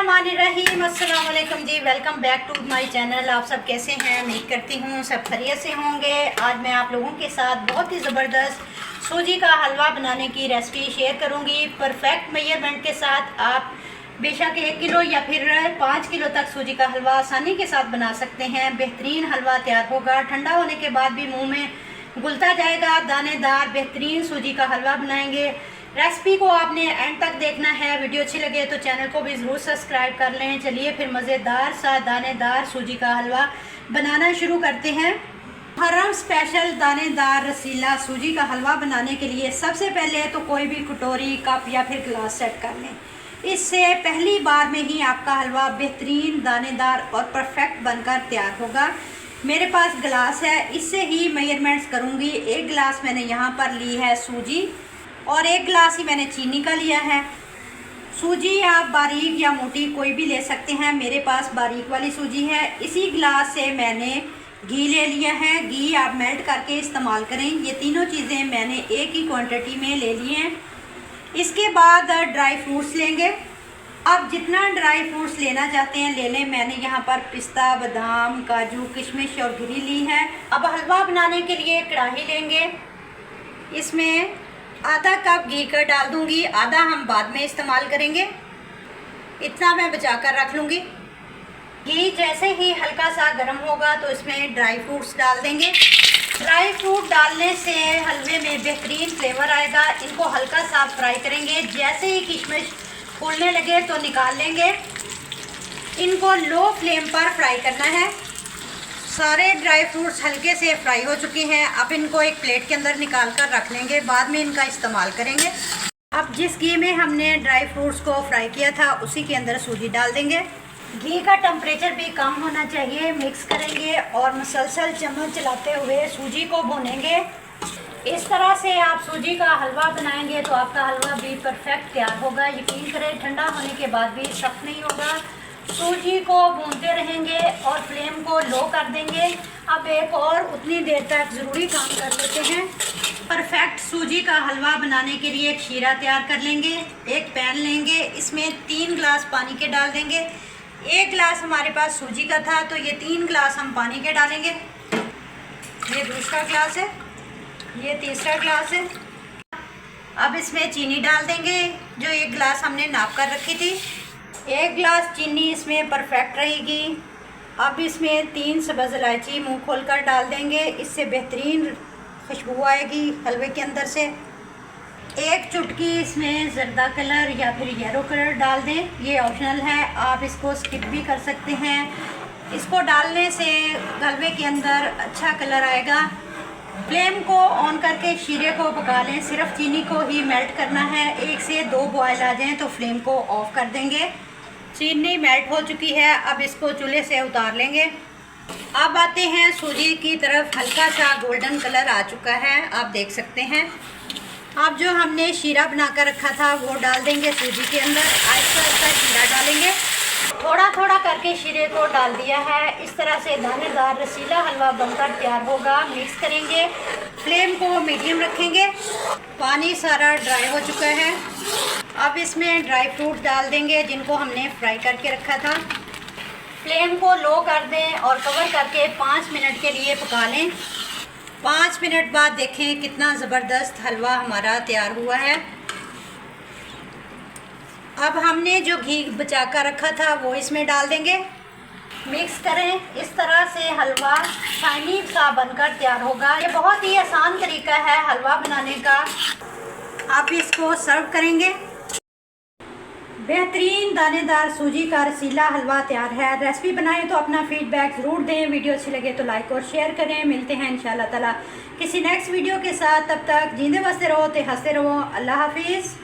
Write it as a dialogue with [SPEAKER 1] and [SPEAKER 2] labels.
[SPEAKER 1] बिस्मिल्लाहिर्रहमानिर्रहीम। अस्सलाम वालेकुम जी, welcome back to my channel. आप सब कैसे हैं? उम्मीद करती हूँ सब खैरियत से होंगे। आज मैं आप लोगों के साथ बहुत ही ज़बरदस्त सूजी का हलवा बनाने की रेसिपी शेयर करूँगी। परफेक्ट मेजरमेंट के साथ आप बेशक 1 किलो या फिर 5 किलो तक सूजी का हलवा आसानी के साथ बना सकते हैं। बेहतरीन हलवा तैयार होगा, ठंडा होने के बाद भी मुँह में घुलता जाएगा। दानेदार बेहतरीन सूजी का हलवा बनाएंगे। रेसिपी को आपने एंड तक देखना है। वीडियो अच्छी लगे तो चैनल को भी ज़रूर सब्सक्राइब कर लें। चलिए फिर मज़ेदार सा दानेदार सूजी का हलवा बनाना शुरू करते हैं। मुहर्रम स्पेशल दानेदार रसीला सूजी का हलवा बनाने के लिए सबसे पहले तो कोई भी कटोरी, कप या फिर गिलास सेट कर लें। इससे पहली बार में ही आपका हलवा बेहतरीन दानेदार और परफेक्ट बनकर तैयार होगा। मेरे पास गिलास है, इससे ही मेजरमेंट्स करूँगी। 1 गिलास मैंने यहाँ पर ली है सूजी और 1 गिलास ही मैंने चीनी का लिया है। सूजी आप बारीक या मोटी कोई भी ले सकते हैं। मेरे पास बारीक वाली सूजी है। इसी गिलास से मैंने घी ले लिया है। घी आप मेल्ट करके इस्तेमाल करें। ये तीनों चीज़ें मैंने एक ही क्वांटिटी में ले ली हैं। इसके बाद ड्राई फ्रूट्स लेंगे। आप जितना ड्राई फ्रूट्स लेना चाहते हैं ले लें। मैंने यहाँ पर पिस्ता, बादाम, काजू, किशमिश और गिरी ली है। अब हलवा बनाने के लिए कढ़ाई लेंगे। इसमें आधा कप घी का डाल दूंगी, आधा हम बाद में इस्तेमाल करेंगे। इतना मैं बचा कर रख लूँगी। घी जैसे ही हल्का सा गर्म होगा तो इसमें ड्राई फ्रूट्स डाल देंगे। ड्राई फ्रूट डालने से हलवे में बेहतरीन फ्लेवर आएगा। इनको हल्का सा फ्राई करेंगे। जैसे ही किशमिश फूलने लगे तो निकाल लेंगे। इनको लो फ्लेम पर फ्राई करना है। सारे ड्राई फ्रूट्स हल्के से फ्राई हो चुके हैं। अब इनको एक प्लेट के अंदर निकाल कर रख लेंगे, बाद में इनका इस्तेमाल करेंगे। अब जिस घी में हमने ड्राई फ्रूट्स को फ्राई किया था उसी के अंदर सूजी डाल देंगे। घी का टेम्परेचर भी कम होना चाहिए। मिक्स करेंगे और मुसलसल चम्मच चलाते हुए सूजी को भूनेंगे। इस तरह से आप सूजी का हलवा बनाएंगे तो आपका हलवा भी परफेक्ट तैयार होगा। यकीन करें, ठंडा होने के बाद भी सख्त नहीं होगा। सूजी को भूनते रहेंगे और फ्लेम को लो कर देंगे। अब एक और उतनी देर तक ज़रूरी काम कर लेते हैं। परफेक्ट सूजी का हलवा बनाने के लिए एक शीरा तैयार कर लेंगे। एक पैन लेंगे, इसमें 3 गिलास पानी के डाल देंगे। 1 गिलास हमारे पास सूजी का था तो ये 3 गिलास हम पानी के डालेंगे। ये दूसरा गिलास है, ये तीसरा गिलास है। अब इसमें चीनी डाल देंगे जो 1 गिलास हमने नाप कर रखी थी। 1 गिलास चीनी इसमें परफेक्ट रहेगी। अब इसमें 3 सब्ज़ इलायची मुँह खोलकर डाल देंगे। इससे बेहतरीन खुशबू आएगी हलवे के अंदर से। 1 चुटकी इसमें ज़र्दा कलर या फिर येलो कलर डाल दें। ये ऑप्शनल है, आप इसको स्किप भी कर सकते हैं। इसको डालने से हलवे के अंदर अच्छा कलर आएगा। फ्लेम को ऑन करके शीरे को पका लें। सिर्फ चीनी को ही मेल्ट करना है। 1 से 2 बॉयल आ जाएं तो फ्लेम को ऑफ कर देंगे। चीनी मेल्ट हो चुकी है। अब इसको चूल्हे से उतार लेंगे। अब आते हैं सूजी की तरफ। हल्का सा गोल्डन कलर आ चुका है, आप देख सकते हैं। अब जो हमने शीरा बनाकर रखा था वो डाल देंगे सूजी के अंदर। आहिस्ता आहिस्ता शीरा डालेंगे। थोड़ा थोड़ा करके शीरे को डाल दिया है। इस तरह से दानेदार रसीला हलवा बनकर तैयार होगा। मिक्स करेंगे, फ्लेम को मीडियम रखेंगे। पानी सारा ड्राई हो चुका है। अब इसमें ड्राई फ्रूट डाल देंगे जिनको हमने फ्राई करके रखा था। फ्लेम को लो कर दें और कवर करके 5 मिनट के लिए पका लें। 5 मिनट बाद देखें कितना ज़बरदस्त हलवा हमारा तैयार हुआ है। अब हमने जो घी बचा कर रखा था वो इसमें डाल देंगे। मिक्स करें। इस तरह से हलवा शाइनी सा बनकर तैयार होगा। ये बहुत ही आसान तरीका है हलवा बनाने का। आप इसको सर्व करेंगे। बेहतरीन दानेदार सूजी का रसीला हलवा तैयार है। रेसिपी बनाएं तो अपना फीडबैक ज़रूर दें। वीडियो अच्छी लगे तो लाइक और शेयर करें। मिलते हैं इंशाल्लाह ताला किसी नेक्स्ट वीडियो के साथ। तब तक जींदे बसते रहो, ते हंसते रहो। अल्लाह हाफिज़।